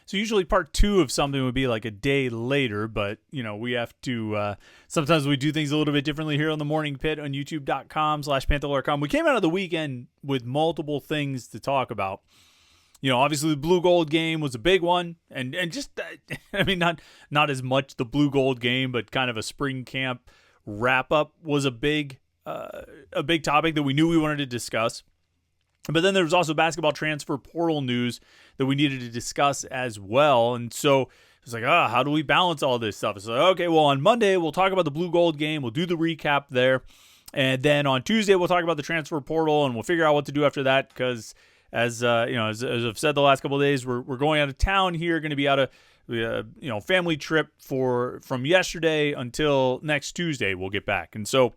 So usually part 2 of something would be like a day later, but, we have to, sometimes we do things a little bit differently here on the Morning Pit on youtube.com/Panther-Lair.com. We came out of the weekend with multiple things to talk about. Obviously the blue gold game was a big one, and just, not as much the blue gold game, but kind of a spring camp wrap up was a big topic that we knew we wanted to discuss. But then there was also basketball transfer portal news that we needed to discuss as well. And so it's like, how do we balance all this stuff? It's like, okay, well, on Monday, we'll talk about the blue gold game. We'll do the recap there. And then on Tuesday, we'll talk about the transfer portal, and we'll figure out what to do after that. Because as I've said the last couple of days, we're going out of town here, going to be out of, family trip from yesterday until next Tuesday. We'll get back. And so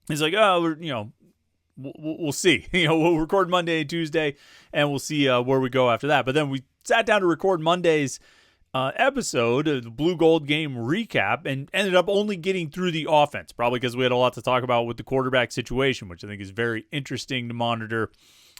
he's like, we'll see. We'll record Monday and Tuesday, and we'll see where we go after that. But then we sat down to record Monday's episode, the Blue Gold game recap, and ended up only getting through the offense, probably because we had a lot to talk about with the quarterback situation, which I think is very interesting to monitor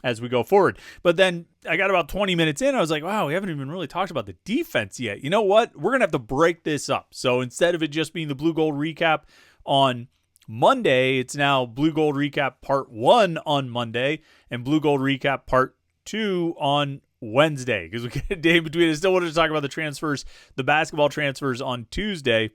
as we go forward. But then I got about 20 minutes in. I was like, wow, we haven't even really talked about the defense yet. You know what? We're going to have to break this up. So instead of it just being the Blue Gold recap on Monday, it's now Blue Gold Recap Part 1 on Monday and Blue Gold Recap Part 2 on Wednesday, because we get a day between. I still wanted to talk about the transfers, the basketball transfers on Tuesday.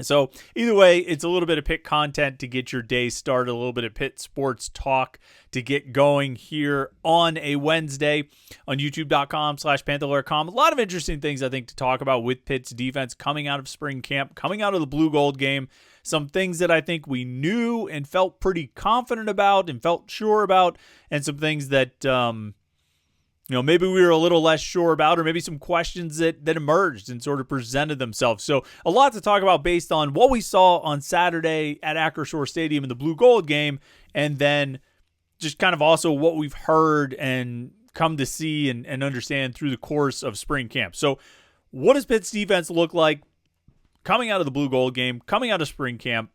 So either way, it's a little bit of Pitt content to get your day started, a little bit of Pitt sports talk to get going here on a Wednesday on youtube.com/Panther-Lair.com. A lot of interesting things, I think, to talk about with Pitt's defense coming out of spring camp, coming out of the blue gold game. Some things that I think we knew and felt pretty confident about and felt sure about, and some things that maybe we were a little less sure about, or maybe some questions that emerged and sort of presented themselves. So a lot to talk about based on what we saw on Saturday at Acrisure Stadium in the blue gold game, and then just kind of also what we've heard and come to see and understand through the course of spring camp. So what does Pitt's defense look like coming out of the blue gold game, coming out of spring camp?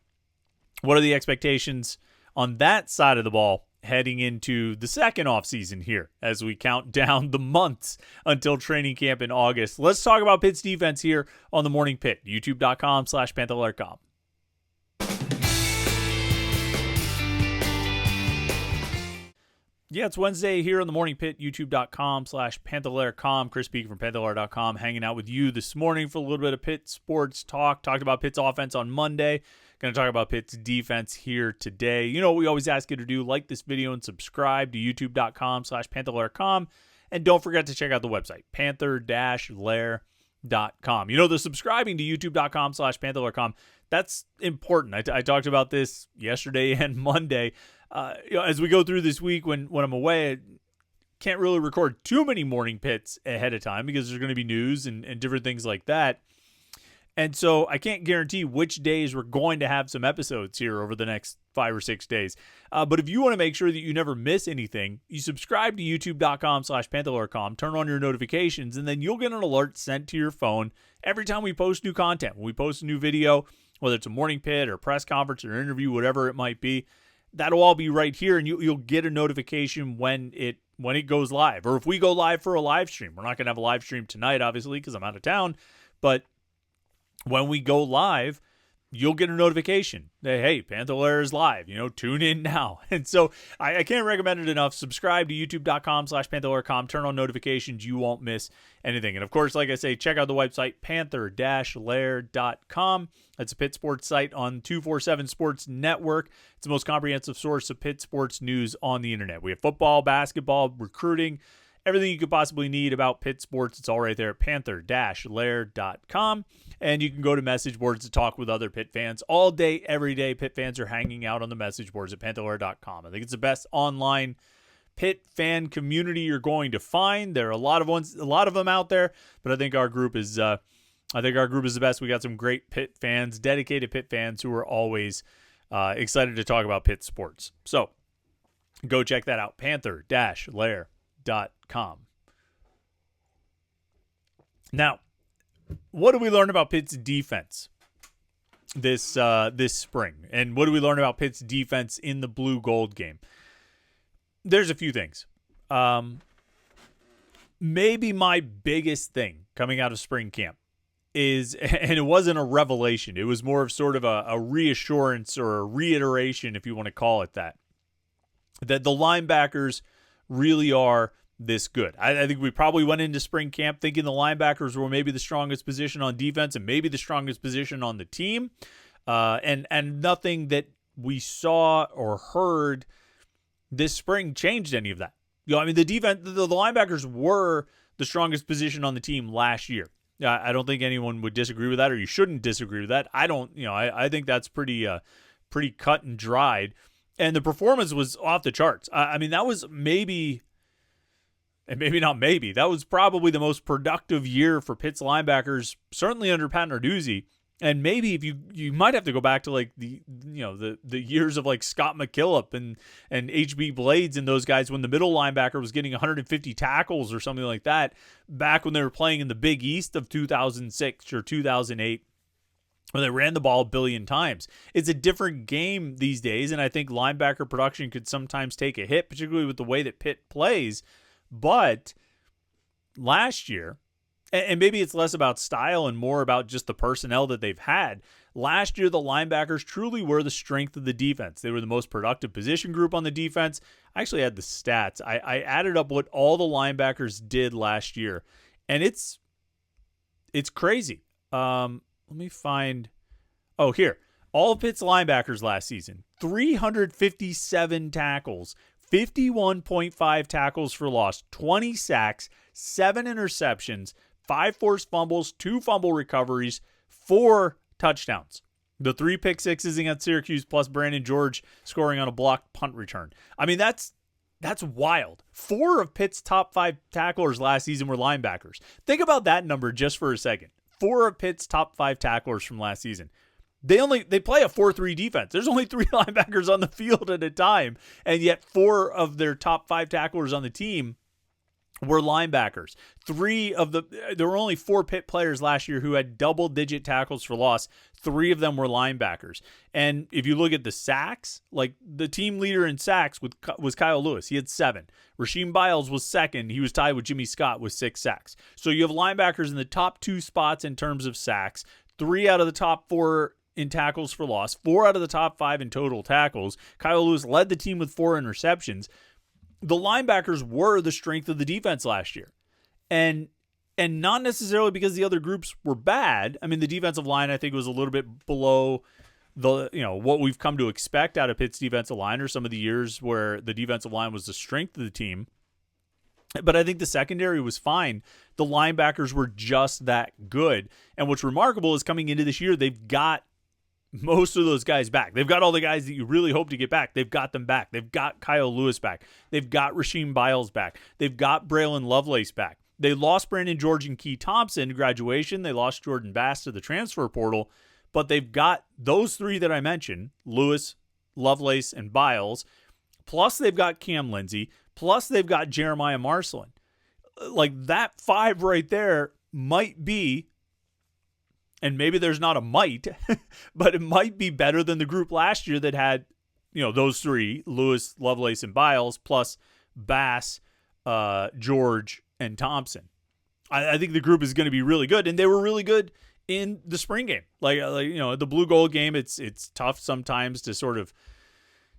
What are the expectations on that side of the ball heading into the second offseason here as we count down the months until training camp in August? Let's talk about Pitt's defense here on the Morning Pit, youtube.com/Panther-Lair.com. Yeah, it's Wednesday here on the Morning Pit, youtube.com/Panther-Lair.com. Chris speaking from Panther-Lair.com, hanging out with you this morning for a little bit of Pitt sports talk. Talked about Pitt's offense on Monday. Going to talk about Pitt's defense here today. You know what we always ask you to do: like this video and subscribe to youtube.com/Panther-Lair.com. And don't forget to check out the website, Panther-Lair.com. The subscribing to youtube.com/Panther-Lair.com, that's important. I talked about this yesterday and Monday. As we go through this week when I'm away, I can't really record too many morning pits ahead of time because there's going to be news and different things like that. And so I can't guarantee which days we're going to have some episodes here over the next 5 or 6 days. But if you want to make sure that you never miss anything, you subscribe to youtube.com/Panther-Lair.com, turn on your notifications, and then you'll get an alert sent to your phone every time we post new content. When we post a new video, whether it's a morning pit or press conference or interview, whatever it might be, that'll all be right here, and you'll get a notification when it goes live. Or if we go live for a live stream. We're not going to have a live stream tonight, obviously, because I'm out of town. But when we go live, you'll get a notification that, hey, Panther-Lair is live. Tune in now. And so I can't recommend it enough. Subscribe to youtube.com/Panther-Lair.com. Turn on notifications. You won't miss anything. And, of course, like I say, check out the website, Panther-Lair.com. That's a Pitt sports site on 247 Sports Network. It's the most comprehensive source of Pitt sports news on the internet. We have football, basketball, recruiting, everything you could possibly need about Pitt sports. It's all right there at Panther-Lair.com. And you can go to message boards to talk with other Pitt fans all day, every day. Pitt fans are hanging out on the message boards at Panther-Lair.com. I think it's the best online Pitt fan community you're going to find. There are a lot of them out there, but I think our group is the best. We got some great Pitt fans, dedicated Pitt fans who are always excited to talk about Pitt sports. So go check that out, Panther-Lair.com. Now, what do we learn about Pitt's defense this spring? And what do we learn about Pitt's defense in the blue gold game? There's a few things. maybe my biggest thing coming out of spring camp is, and it wasn't a revelation, it was more of sort of a reassurance or a reiteration, if you want to call it that the linebackers really are this good. I think we probably went into spring camp thinking the linebackers were maybe the strongest position on defense and maybe the strongest position on the team. And nothing that we saw or heard this spring changed any of that. I mean, the defense, the linebackers were the strongest position on the team last year. I don't think anyone would disagree with that, or you shouldn't disagree with that. I think that's pretty cut and dried. And the performance was off the charts. I mean, that was maybe, and maybe not maybe, that was probably the most productive year for Pitt's linebackers, certainly under Pat Narduzzi. And maybe if you might have to go back to like the years of like Scott McKillop and HB Blades and those guys when the middle linebacker was getting 150 tackles or something like that back when they were playing in the Big East of 2006 or 2008 when they ran the ball a billion times. It's a different game these days, and I think linebacker production could sometimes take a hit, particularly with the way that Pitt plays. But last year, and maybe it's less about style and more about just the personnel that they've had. Last year, the linebackers truly were the strength of the defense. They were the most productive position group on the defense. I actually had the stats. I added up what all the linebackers did last year, and it's crazy. Let me find. Oh, here. All of Pitt's linebackers last season, 357 tackles, 51.5 tackles for loss, 20 sacks, 7 interceptions, 5 forced fumbles, 2 fumble recoveries, 4 touchdowns. The 3 pick sixes against Syracuse plus Brandon George scoring on a blocked punt return. I mean, that's wild. 4 of Pitt's top 5 tacklers last season were linebackers. Think about that number just for a second. 4 of Pitt's top 5 tacklers from last season. They play a 4-3 defense. There's only 3 linebackers on the field at a time, and yet 4 of their top 5 tacklers on the team were linebackers. There were only 4 Pitt players last year who had double-digit tackles for loss. 3 of them were linebackers. And if you look at the sacks, like the team leader in sacks was Kyle Lewis. He had 7. Rasheem Biles was second. He was tied with Jimmy Scott with 6 sacks. So you have linebackers in the top 2 spots in terms of sacks. 3 out of the top 4 in tackles for loss. 4 out of the top 5 in total tackles. Kyle Lewis led the team with 4 interceptions. The linebackers were the strength of the defense last year. And not necessarily because the other groups were bad. I mean, the defensive line, I think, was a little bit below what we've come to expect out of Pitt's defensive line, or some of the years where the defensive line was the strength of the team. But I think the secondary was fine. The linebackers were just that good. And what's remarkable is coming into this year, they've got most of those guys back. They've got all the guys that you really hope to get back. They've got them back. They've got Kyle Lewis back. They've got Rasheem Biles back. They've got Braylon Lovelace back. They lost Brandon George and Key Thompson to graduation. They lost Jordan Bass to the transfer portal. But they've got those 3 that I mentioned, Lewis, Lovelace, and Biles. Plus they've got Cam Lindsey. Plus they've got Jeremiah Marcelin. Like that 5 right there might be, and maybe there's not a might, but it might be better than the group last year that had, those 3, Lewis, Lovelace, and Biles, plus Bass, George, and Thompson. I think the group is going to be really good, and they were really good in the spring game. Like the blue gold game, it's tough sometimes to sort of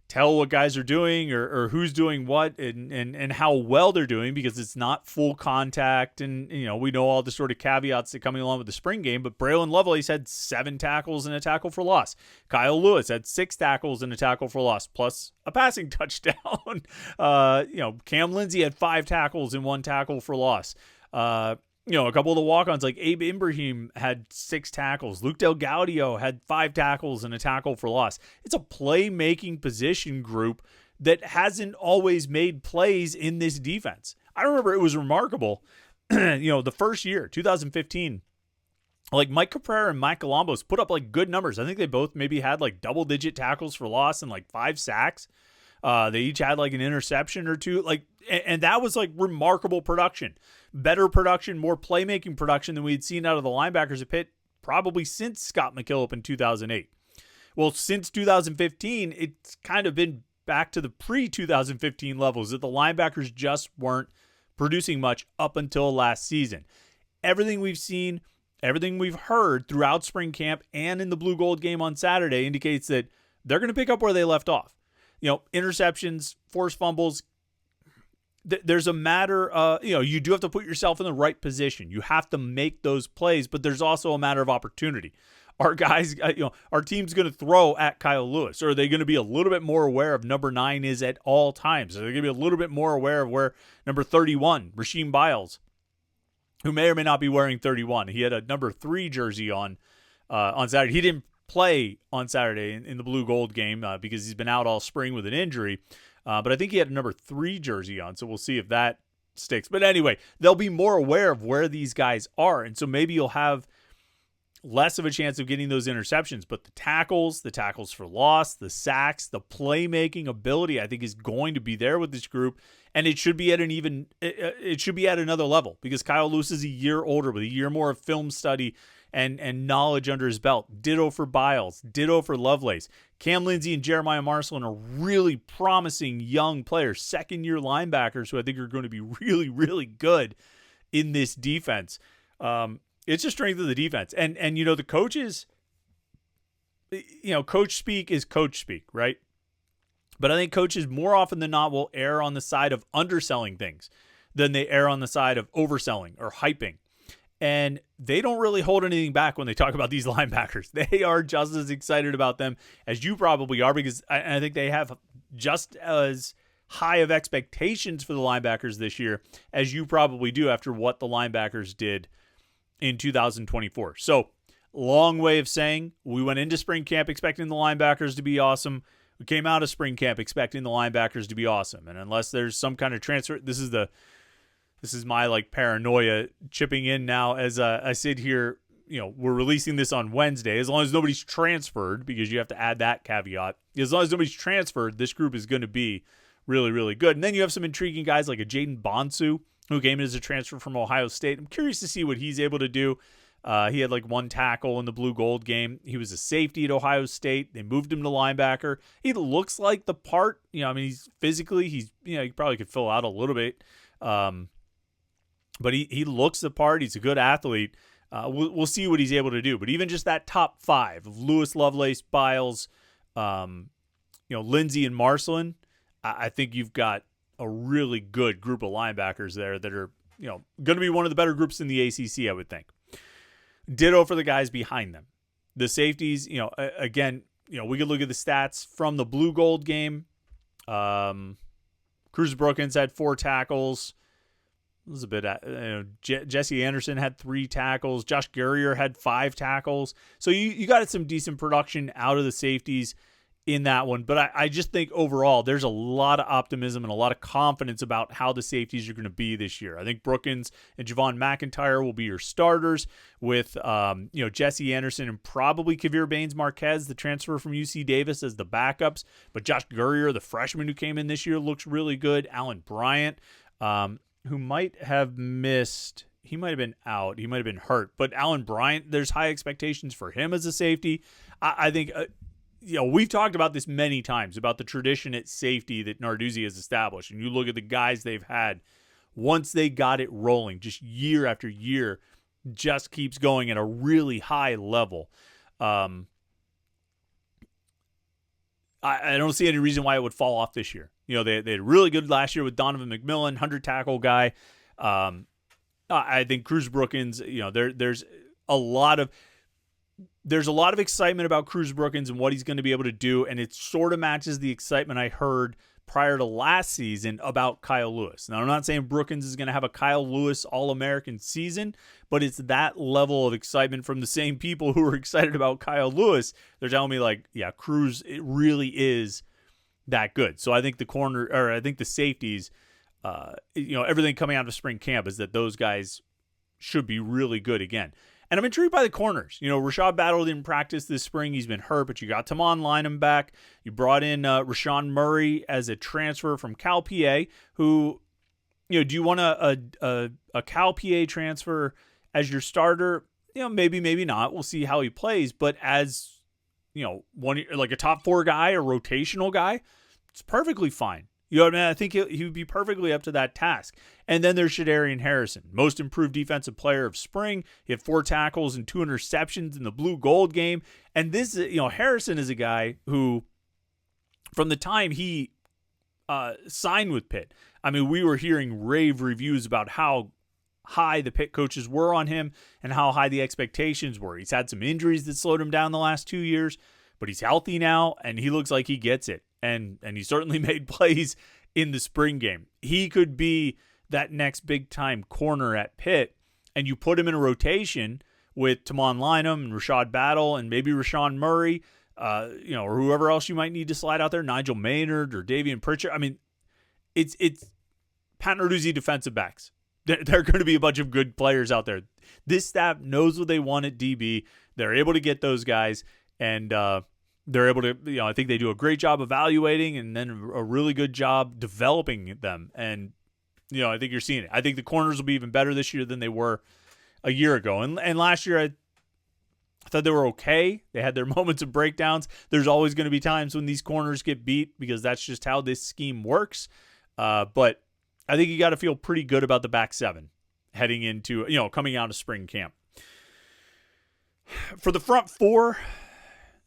tell what guys are doing or who's doing what and how well they're doing, because it's not full contact, and we know all the sort of caveats that coming along with the spring game. But Braylon Lovelace had 7 tackles and a tackle for loss. Kyle Lewis had 6 tackles and a tackle for loss, plus a passing touchdown. Cam Lindsey had 5 tackles and 1 tackle for loss. A couple of the walk-ons like Abe Ibrahim had 6 tackles. Luke Del Gaudio had 5 tackles and a tackle for loss. It's a playmaking position group that hasn't always made plays in this defense. I remember it was remarkable. The first year, 2015, like Mike Caprera and Mike Columbus put up like good numbers. I think they both maybe had like double-digit tackles for loss and like 5 sacks. They each had like an interception or 2, and that was like remarkable production, better production, more playmaking production than we had seen out of the linebackers at Pitt probably since Scott McKillop in 2008. Well, since 2015, it's kind of been back to the pre-2015 levels that the linebackers just weren't producing much up until last season. Everything we've seen, everything we've heard throughout spring camp and in the blue gold game on Saturday indicates that they're going to pick up where they left off. Interceptions, forced fumbles. There's a matter you do have to put yourself in the right position. You have to make those plays, but there's also a matter of opportunity. Our guys, our team's going to throw at Kyle Lewis, or are they going to be a little bit more aware of number 9 is at all times? Are they going to be a little bit more aware of where number 31, Rasheem Biles, who may or may not be wearing 31. He had a number 3 jersey on Saturday. He didn't play on Saturday in the blue gold game because he's been out all spring with an injury. But I think he had a number 3 jersey on, so we'll see if that sticks. But anyway, they'll be more aware of where these guys are, and so maybe you'll have less of a chance of getting those interceptions. But the tackles for loss, the sacks, the playmaking ability, I think is going to be there with this group, and it should be at another level because Kyle Lewis is a year older with a year more of film study and knowledge under his belt. Ditto for Biles, ditto for Lovelace. Cam Lindsey and Jeremiah Marcelin are really promising young players, second-year linebackers who I think are going to be really, really good in this defense. It's a strength of the defense. And the coaches, coach speak is coach speak, right? But I think coaches more often than not will err on the side of underselling things than they err on the side of overselling or hyping. And they don't really hold anything back when they talk about these linebackers. They are just as excited about them as you probably are, because I think they have just as high of expectations for the linebackers this year as you probably do after what the linebackers did in 2024. So, long way of saying we went into spring camp expecting the linebackers to be awesome. We came out of spring camp expecting the linebackers to be awesome. And unless there's some kind of transfer, this is my paranoia chipping in now as I sit here. We're releasing this on Wednesday. As long as nobody's transferred, because you have to add that caveat. As long as nobody's transferred, this group is going to be really, really good. And then you have some intriguing guys like a Jaden Bonsu, who came in as a transfer from Ohio State. I'm curious to see what he's able to do. He had 1 tackle in the blue gold game. He was a safety at Ohio State. They moved him to linebacker. He looks like the part. He's physically, he probably could fill out a little bit. But he looks the part. He's a good athlete. We'll see what he's able to do. But even just that top 5 of Lewis, Lovelace, Biles, Lindsey, and Marcelin, I think you've got a really good group of linebackers there that are going to be one of the better groups in the ACC, I would think. Ditto for the guys behind them. The safeties, again, we could look at the stats from the blue gold game. Cruz Brookins had 4 tackles. It was a bit, Jesse Anderson had 3 tackles. Josh Gurrier had 5 tackles. So you got some decent production out of the safeties in that one. But I just think overall there's a lot of optimism and a lot of confidence about how the safeties are going to be this year. I think Brookins and Javon McIntyre will be your starters with, Jesse Anderson and probably Kavir Baines-Marquez, the transfer from UC Davis, as the backups. But Josh Gurrier, the freshman who came in this year, looks really good. Alan Bryant, who might have missed, he might have been out, he might have been hurt. But Alan Bryant, there's high expectations for him as a safety. I think... we've talked about this many times about the tradition at safety that Narduzzi has established. And you look at the guys they've had once they got it rolling, just year after year, just keeps going at a really high level. I don't see any reason why it would fall off this year. They had really good last year with Donovan McMillan, 100 tackle guy. I think Cruz Brookins, there's a lot of excitement about Cruz Brookins and what he's going to be able to do, and it sort of matches the excitement I heard prior to last season about Kyle Lewis. Now, I'm not saying Brookins is going to have a Kyle Lewis All-American season, but it's that level of excitement from the same people who are excited about Kyle Lewis. They're telling me, Cruz, it really is that good. So I think the safeties, everything coming out of spring camp is that those guys should be really good again. And I'm intrigued by the corners. Rashad Battle didn't practice this spring. He's been hurt, but you got Tamon Lynham back. You brought in Rashawn Murray as a transfer from Cal PA, who, do you want a Cal PA transfer as your starter? Maybe, maybe not. We'll see how he plays. But as, a top 4 guy, a rotational guy, it's perfectly fine. You know what I mean? I think he would be perfectly up to that task. And then there's Shadarian Harrison, most improved defensive player of spring. He had 4 tackles and 2 interceptions in the blue gold game. And this, Harrison is a guy who, from the time he signed with Pitt, I mean, we were hearing rave reviews about how high the Pitt coaches were on him and how high the expectations were. He's had some injuries that slowed him down the last 2 years, but he's healthy now, and he looks like he gets it. And he certainly made plays in the spring game. He could be that next big-time corner at Pitt, and you put him in a rotation with Tamon Lynham and Rashad Battle and maybe Rashawn Murray, or whoever else you might need to slide out there, Nigel Maynard or Davian Pritchard. I mean, it's Pat Narduzzi defensive backs. There are going to be a bunch of good players out there. This staff knows what they want at DB. They're able to get those guys, and they're able to, I think they do a great job evaluating and then a really good job developing them. And, I think you're seeing it. I think the corners will be even better this year than they were a year ago. And last year, I thought they were okay. They had their moments of breakdowns. There's always going to be times when these corners get beat because that's just how this scheme works. But I think you got to feel pretty good about the back 7 heading into, coming out of spring camp. For the front 4,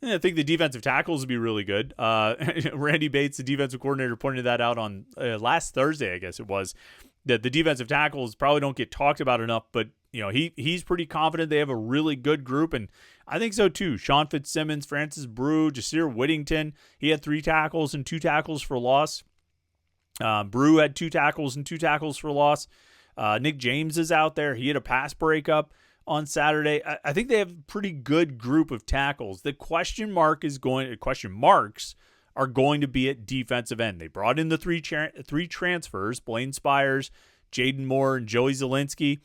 I think the defensive tackles will be really good. Randy Bates, the defensive coordinator, pointed that out on last Thursday, I guess it was, that the defensive tackles probably don't get talked about enough, but he's pretty confident they have a really good group, and I think so too. Sean Fitzsimmons, Francis Brew, Jasir Whittington, he had 3 tackles and 2 tackles for loss. Brew had 2 tackles and 2 tackles for loss. Nick James is out there. He had a pass breakup on Saturday. I think they have a pretty good group of tackles. The question marks are going to be at defensive end. They brought in the three transfers, Blaine Spires, Jaden Moore, and Joey Zielinski.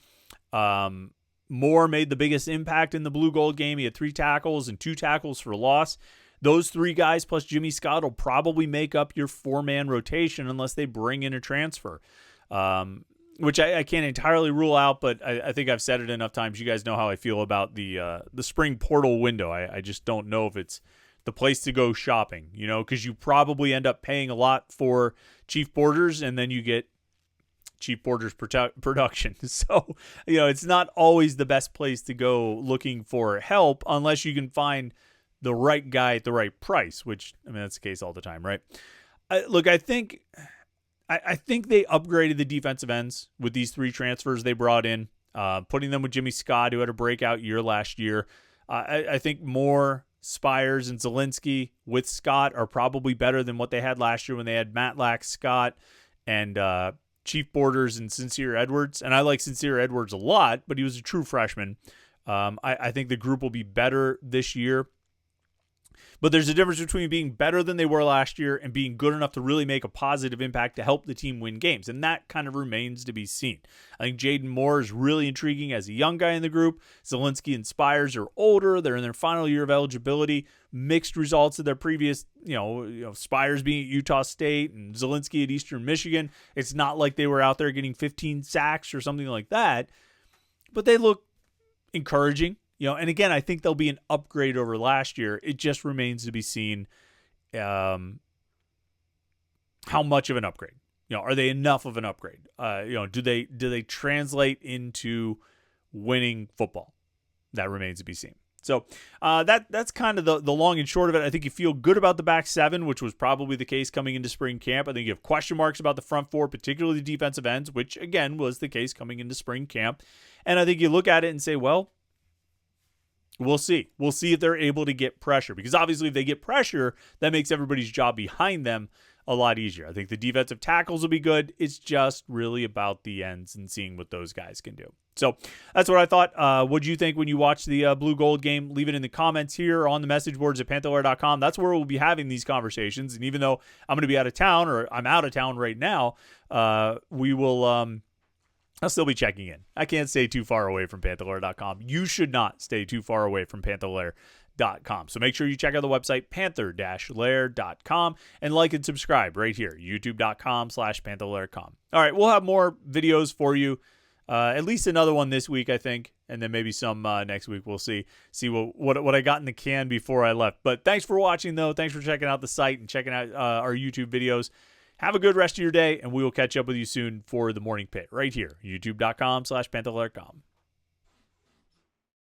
Moore made the biggest impact in the blue gold game. He had 3 tackles and 2 tackles for loss. Those 3 guys plus Jimmy Scott will probably make up your 4-man rotation unless they bring in a transfer. Which I can't entirely rule out, but I think I've said it enough times. You guys know how I feel about the spring portal window. I just don't know if it's the place to go shopping, because you probably end up paying a lot for Chief Borders, and then you get Chief Borders production. So, it's not always the best place to go looking for help unless you can find the right guy at the right price, which, that's the case all the time, right? I think they upgraded the defensive ends with these 3 transfers they brought in, putting them with Jimmy Scott, who had a breakout year last year. I think Moore, Spires, and Zielinski with Scott are probably better than what they had last year when they had Matlack, Scott, and Chief Borders and Sincere Edwards. And I like Sincere Edwards a lot, but he was a true freshman. I think the group will be better this year. But there's a difference between being better than they were last year and being good enough to really make a positive impact to help the team win games. And that kind of remains to be seen. I think Jaden Moore is really intriguing as a young guy in the group. Zielinski and Spires are older. They're in their final year of eligibility. Mixed results of their previous, Spires being at Utah State and Zielinski at Eastern Michigan. It's not like they were out there getting 15 sacks or something like that. But they look encouraging. And again, I think they'll be an upgrade over last year. It just remains to be seen how much of an upgrade. Are they enough of an upgrade? Do they translate into winning football? That remains to be seen. So that's kind of the long and short of it. I think you feel good about the back 7, which was probably the case coming into spring camp. I think you have question marks about the front 4, particularly the defensive ends, which again was the case coming into spring camp. And I think you look at it and say, well, we'll see. We'll see if they're able to get pressure, because obviously if they get pressure, that makes everybody's job behind them a lot easier. I think the defensive tackles will be good. It's just really about the ends and seeing what those guys can do. So that's what I thought. What do you think when you watch the blue gold game? Leave it in the comments here on the message boards at Panther-Lair.com. That's where we'll be having these conversations. And even though I'm going to be out of town, or I'm out of town right now, we will I'll still be checking in. I can't stay too far away from Panther-Lair.com. You should not stay too far away from Panther-Lair.com. So make sure you check out the website, Panther-Lair.com, and like and subscribe right here, youtube.com/Panther-Lair.com. All right, we'll have more videos for you. At least another one this week, I think, and then maybe some next week. We'll see what I got in the can before I left. But thanks for watching, though. Thanks for checking out the site and checking out our YouTube videos. Have a good rest of your day, and we will catch up with you soon for the Morning Pit right here, youtube.com/Panther-Lair.com.